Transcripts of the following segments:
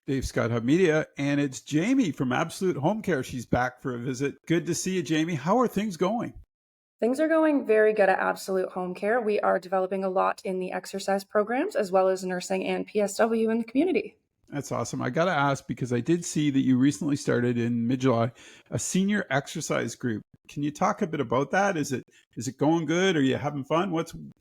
Dave Scott Hub Media, and it's Jamie from Absolute Home Care. She's back for a visit. Good to see you, Jamie. How are things going? Things are going very good at Absolute Home Care. We are developing a lot in the exercise programs as well as nursing and PSW in the community. That's awesome. I got to ask because I did see that you recently started in mid-July a senior exercise group. Can you talk a bit about that? Is it going good? Are you having fun?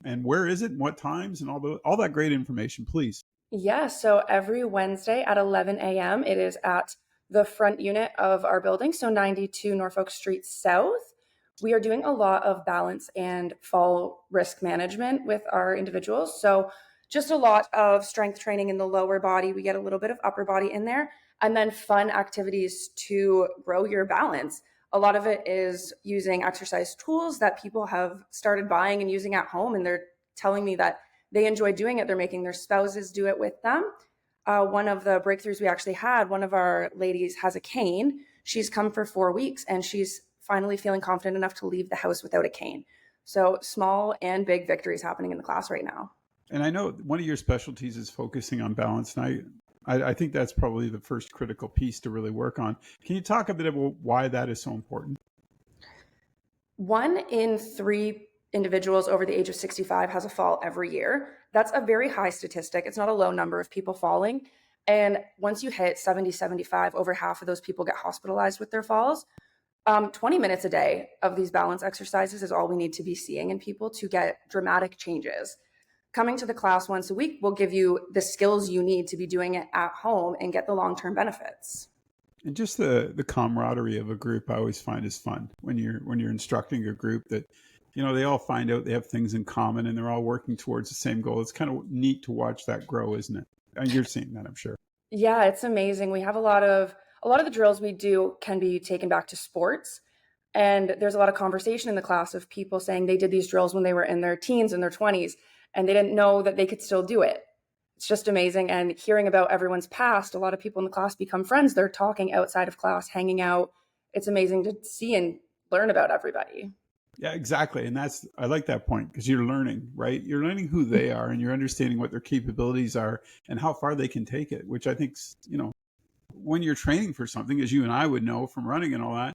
And where is it and what times and all that great information, please. Yeah, so every Wednesday at 11 a.m., it is at the front unit of our building, so 92 Norfolk Street South. We are doing a lot of balance and fall risk management with our individuals. So just a lot of strength training in the lower body. We get a little bit of upper body in there, and then fun activities to grow your balance. A lot of it is using exercise tools that people have started buying and using at home, and they're telling me that they enjoy doing it. They're making their spouses do it with them. One of the breakthroughs we actually had, one of our ladies has a cane. She's come for 4 weeks, and she's finally feeling confident enough to leave the house without a cane. So small and big victories happening in the class right now. And I know one of your specialties is focusing on balance. And I think that's probably the first critical piece to really work on. Can you talk a bit about why that is so important? 1 in 3 individuals over the age of 65 has a fall every year. That's a very high statistic. It's not a low number of people falling. And once you hit 70, 75, over half of those people get hospitalized with their falls. 20 minutes a day of these balance exercises is all we need to be seeing in people to get dramatic changes. Coming to the class once a week will give you the skills you need to be doing it at home and get the long-term benefits. And just the camaraderie of a group, I always find is fun when you're instructing a group that, they all find out they have things in common and they're all working towards the same goal. It's kind of neat to watch that grow, isn't it? And you're seeing that, I'm sure. Yeah, it's amazing. We have a lot of the drills we do can be taken back to sports. And there's a lot of conversation in the class of people saying they did these drills when they were in their teens and their 20s, and they didn't know that they could still do it. It's just amazing. And hearing about everyone's past, a lot of people in the class become friends. They're talking outside of class, hanging out. It's amazing to see and learn about everybody. Yeah, exactly. And I like that point because you're learning, right? You're learning who they are and you're understanding what their capabilities are and how far they can take it, which I think, when you're training for something, as you and I would know from running and all that,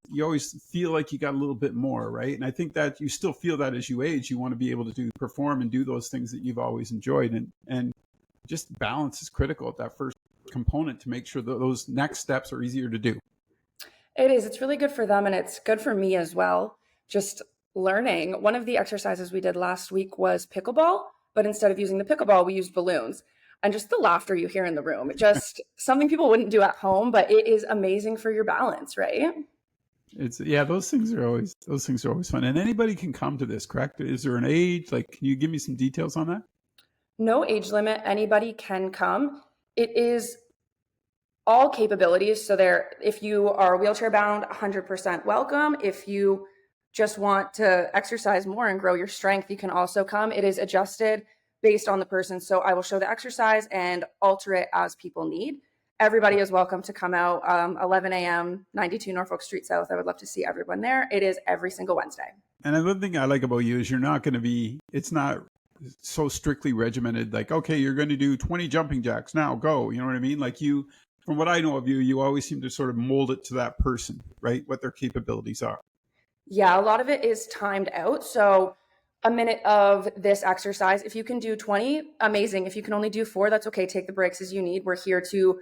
you always feel like you got a little bit more, right? And I think that you still feel that as you age, you want to be able to perform and do those things that you've always enjoyed. And just balance is critical at that first component to make sure that those next steps are easier to do. It is. It's really good for them, and it's good for me as well. Just learning. One of the exercises we did last week was pickleball, but instead of using the pickleball, we used balloons. And just the laughter you hear in the room, just something people wouldn't do at home, but it is amazing for your balance, right? Those things are always fun. And anybody can come to this, correct? Is there an age? Like, can you give me some details on that? No age limit. Anybody can come. It is all capabilities. So if you are wheelchair bound, 100% welcome. If you just want to exercise more and grow your strength, you can also come. It is adjusted based on the person. So I will show the exercise and alter it as people need. Everybody is welcome to come out 11 a.m., 92 Norfolk Street South. I would love to see everyone there. It is every single Wednesday. And another thing I like about you is it's not so strictly regimented. Like, okay, you're going to do 20 jumping jacks. Now go. You know what I mean? Like from what I know of you, you always seem to sort of mold it to that person, right? What their capabilities are. Yeah, a lot of it is timed out. So a minute of this exercise, if you can do 20, amazing. If you can only do 4, that's okay. Take the breaks as you need. We're here to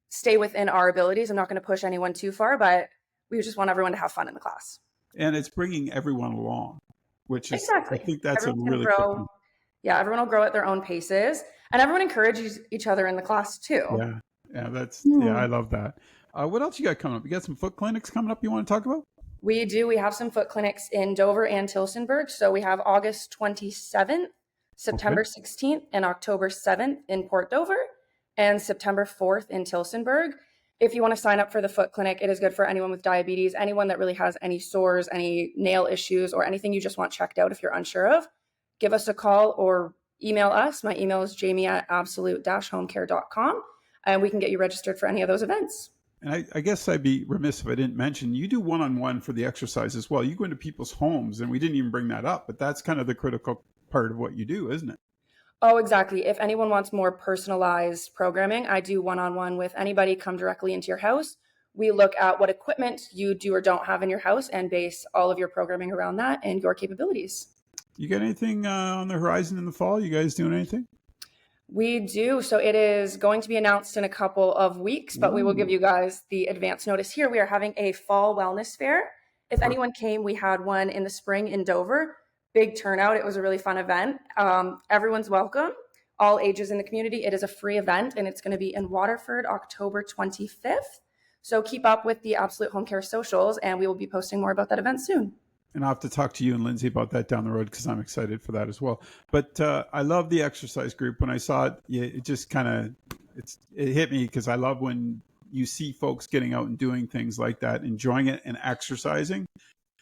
stay within our abilities. I'm not going to push anyone too far, but we just want everyone to have fun in the class. And it's bringing everyone along, which is, exactly. I think that's everyone a really cool thing. Yeah, everyone will grow at their own paces, and everyone encourages each other in the class too. Yeah, I love that. What else you got coming up? You got some foot clinics coming up you want to talk about? We do. We have some foot clinics in Dover and Tillsonburg. So we have August 27th, September 16th, and October 7th in Port Dover, and September 4th in Tillsonburg. If you want to sign up for the foot clinic, it is good for anyone with diabetes, anyone that really has any sores, any nail issues, or anything you just want checked out if you're unsure of. Give us a call or email us. My email is jamie@absolute-homecare.com, and we can get you registered for any of those events. And I guess I'd be remiss if I didn't mention, you do one-on-one for the exercise as well. You go into people's homes, and we didn't even bring that up, but that's kind of the critical part of what you do, isn't it? Oh, exactly. If anyone wants more personalized programming, I do one-on-one with anybody, come directly into your house. We look at what equipment you do or don't have in your house and base all of your programming around that and your capabilities. You got anything on the horizon in the fall? You guys doing anything? We do. So it is going to be announced in a couple of weeks, but we will give Ooh, you guys the advance notice here. We are having a fall wellness fair. If perfect. anyone came, we had one in the spring in Dover. Big turnout. It was a really fun event. Everyone's welcome, all ages in the community. It is a free event and it's going to be in Waterford, October 25th. So keep up with the Absolute Home Care socials and we will be posting more about that event soon. And I'll have to talk to you and Lindsay about that down the road because I'm excited for that as well. But I love the exercise group. When I saw it, it just kind of it hit me because I love when you see folks getting out and doing things like that, enjoying it and exercising.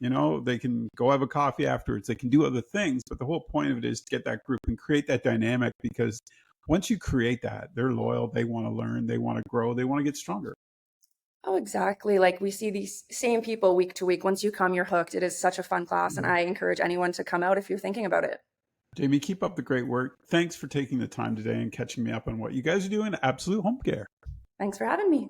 You know, they can go have a coffee afterwards. They can do other things, but the whole point of it is to get that group and create that dynamic because once you create that, they're loyal. They want to learn. They want to grow. They want to get stronger. Oh, exactly. Like we see these same people week to week. Once you come, you're hooked. It is such a fun class, and I encourage anyone to come out if you're thinking about it. Jamie, keep up the great work. Thanks for taking the time today and catching me up on what you guys are doing at Absolute Home Care. Thanks for having me.